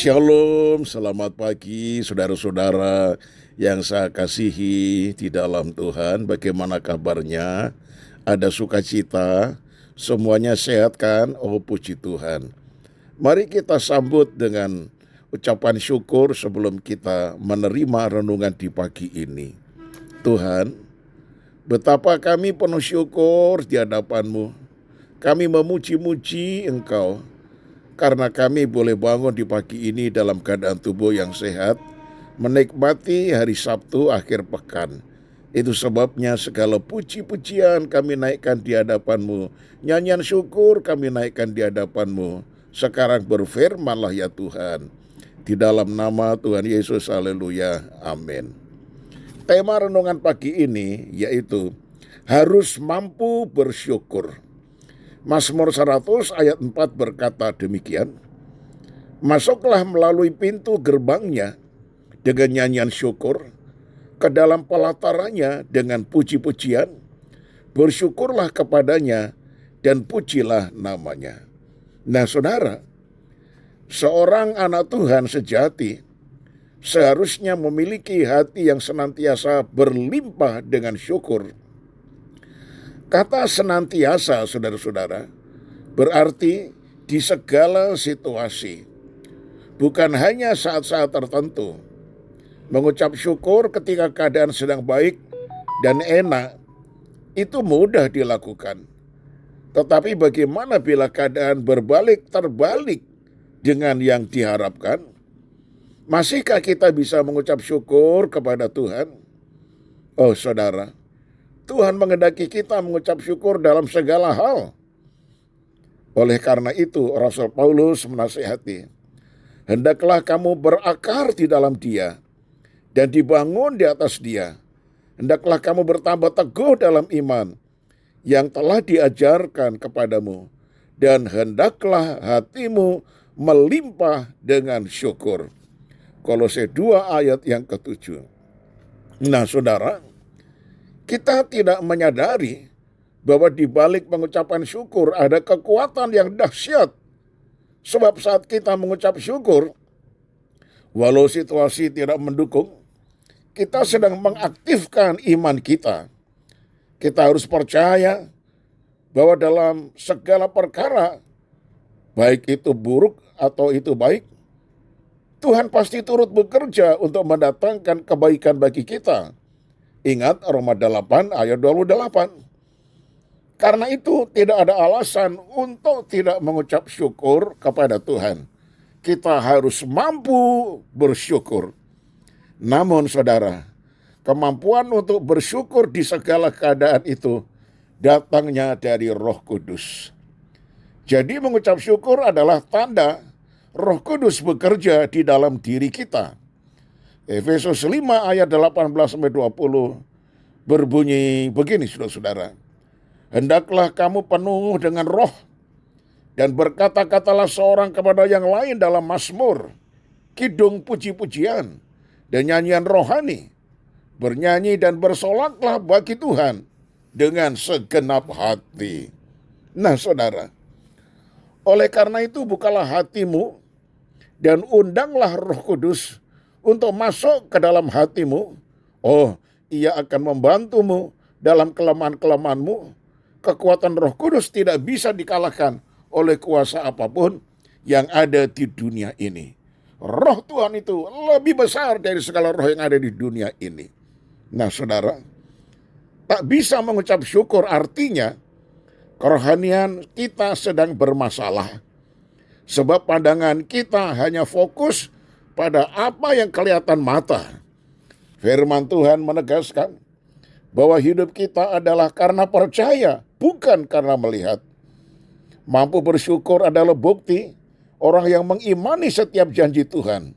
Shalom, selamat pagi saudara-saudara yang saya kasihi di dalam Tuhan. Bagaimana kabarnya? Ada sukacita? Semuanya sehat kan? Oh puji Tuhan. Mari kita sambut dengan ucapan syukur sebelum kita menerima renungan di pagi ini. Tuhan, betapa kami penuh syukur di hadapan-Mu. Kami memuji-muji Engkau karena kami boleh bangun di pagi ini dalam keadaan tubuh yang sehat, menikmati hari Sabtu akhir pekan. Itu sebabnya segala puji-pujian kami naikkan di hadapan-Mu. Nyanyian syukur kami naikkan di hadapan-Mu. Sekarang berfirmanlah ya Tuhan. Di dalam nama Tuhan Yesus, haleluya, amin. Tema renungan pagi ini yaitu harus mampu bersyukur. Mazmur 100 ayat 4 berkata demikian, masuklah melalui pintu gerbangnya dengan nyanyian syukur, ke dalam pelatarannya dengan puji-pujian, bersyukurlah kepadanya dan pujilah namanya. Nah saudara, seorang anak Tuhan sejati seharusnya memiliki hati yang senantiasa berlimpah dengan syukur. Kata senantiasa, saudara-saudara, berarti di segala situasi, bukan hanya saat-saat tertentu. Mengucap syukur ketika keadaan sedang baik dan enak, itu mudah dilakukan. Tetapi bagaimana bila keadaan terbalik dengan yang diharapkan? Masihkah kita bisa mengucap syukur kepada Tuhan? Oh saudara, Tuhan menghendaki kita mengucap syukur dalam segala hal. Oleh karena itu, Rasul Paulus menasihati, hendaklah kamu berakar di dalam Dia dan dibangun di atas Dia. Hendaklah kamu bertambah teguh dalam iman yang telah diajarkan kepadamu, dan hendaklah hatimu melimpah dengan syukur. Kolose 2 ayat yang ke-7. Nah saudara, kita tidak menyadari bahwa di balik pengucapan syukur ada kekuatan yang dahsyat. Sebab saat kita mengucap syukur, walau situasi tidak mendukung, kita sedang mengaktifkan iman kita. Kita harus percaya bahwa dalam segala perkara, baik itu buruk atau itu baik, Tuhan pasti turut bekerja untuk mendatangkan kebaikan bagi kita. Ingat Roma 8 ayat 28. Karena itu tidak ada alasan untuk tidak mengucap syukur kepada Tuhan. Kita harus mampu bersyukur. Namun saudara, kemampuan untuk bersyukur di segala keadaan itu datangnya dari Roh Kudus. Jadi mengucap syukur adalah tanda Roh Kudus bekerja di dalam diri kita. Efesus 5 ayat 18-20 berbunyi begini saudara-saudara. Hendaklah kamu penuh dengan roh dan berkata-katalah seorang kepada yang lain dalam mazmur, kidung puji-pujian dan nyanyian rohani. Bernyanyi dan bersolaklah bagi Tuhan dengan segenap hati. Nah saudara, oleh karena itu bukalah hatimu dan undanglah Roh Kudus untuk masuk ke dalam hatimu. Oh, Ia akan membantumu dalam kelemahan-kelemahanmu. Kekuatan Roh Kudus tidak bisa dikalahkan oleh kuasa apapun yang ada di dunia ini. Roh Tuhan itu lebih besar dari segala roh yang ada di dunia ini. Nah saudara, tak bisa mengucap syukur artinya kerohanian kita sedang bermasalah. Sebab pandangan kita hanya fokus pada apa yang kelihatan mata. Firman Tuhan menegaskan bahwa hidup kita adalah karena percaya, bukan karena melihat. Mampu bersyukur adalah bukti orang yang mengimani setiap janji Tuhan.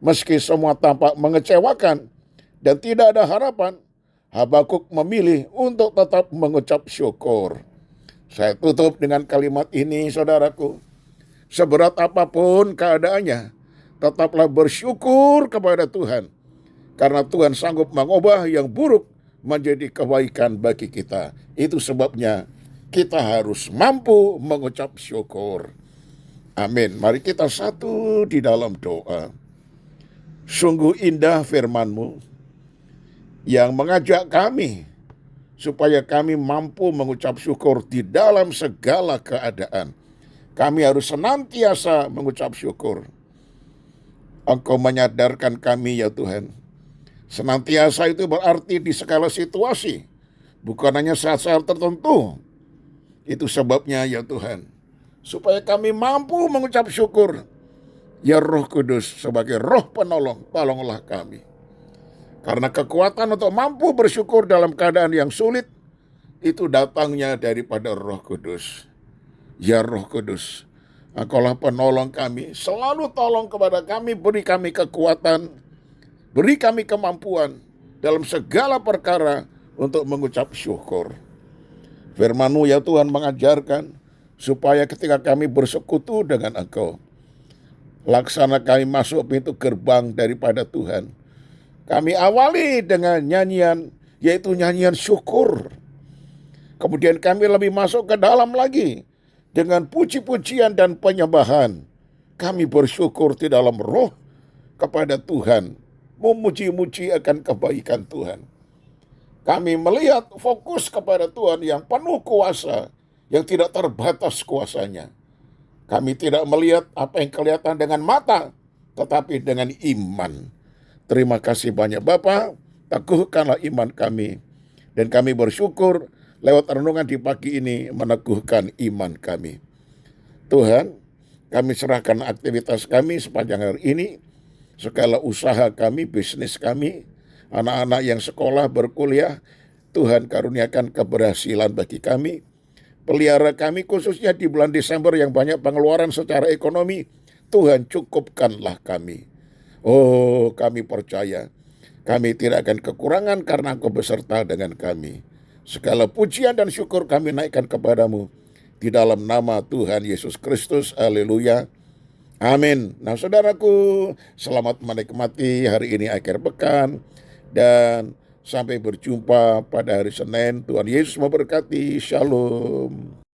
Meski semua tampak mengecewakan dan tidak ada harapan, Habakuk memilih untuk tetap mengucap syukur. Saya tutup dengan kalimat ini, saudaraku. Seberat apapun keadaannya, tetaplah bersyukur kepada Tuhan. Karena Tuhan sanggup mengubah yang buruk menjadi kebaikan bagi kita. Itu sebabnya kita harus mampu mengucap syukur. Amin. Mari kita satu di dalam doa. Sungguh indah firman-Mu yang mengajak kami supaya kami mampu mengucap syukur di dalam segala keadaan. Kami harus senantiasa mengucap syukur. Engkau menyadarkan kami ya Tuhan. Senantiasa itu berarti di segala situasi, bukan hanya saat-saat tertentu. Itu sebabnya ya Tuhan, supaya kami mampu mengucap syukur. Ya Roh Kudus sebagai roh penolong, tolonglah kami. Karena kekuatan untuk mampu bersyukur dalam keadaan yang sulit, itu datangnya daripada Roh Kudus. Ya Roh Kudus, Engkaulah penolong kami, selalu tolong kepada kami, beri kami kekuatan, beri kami kemampuan dalam segala perkara untuk mengucap syukur. Firman-Mu ya Tuhan mengajarkan supaya ketika kami bersekutu dengan Engkau, laksana kami masuk pintu gerbang daripada Tuhan, kami awali dengan nyanyian, yaitu nyanyian syukur. Kemudian kami lebih masuk ke dalam lagi dengan puji-pujian dan penyembahan. Kami bersyukur di dalam roh kepada Tuhan, memuji-muji akan kebaikan Tuhan. Kami melihat fokus kepada Tuhan yang penuh kuasa, yang tidak terbatas kuasanya. Kami tidak melihat apa yang kelihatan dengan mata, tetapi dengan iman. Terima kasih banyak Bapa, teguhkanlah iman kami. Dan kami bersyukur lewat renungan di pagi ini meneguhkan iman kami. Tuhan, kami serahkan aktivitas kami sepanjang hari ini, segala usaha kami, bisnis kami, anak-anak yang sekolah, berkuliah, Tuhan karuniakan keberhasilan bagi kami. Pelihara kami khususnya di bulan Desember yang banyak pengeluaran secara ekonomi, Tuhan cukupkanlah kami. Oh, kami percaya, kami tidak akan kekurangan karena Engkau beserta dengan kami. Segala pujian dan syukur kami naikkan kepadamu di dalam nama Tuhan Yesus Kristus. Haleluya. Amin. Nah saudaraku, selamat menikmati hari ini akhir pekan. Dan sampai berjumpa pada hari Senin. Tuhan Yesus memberkati. Shalom.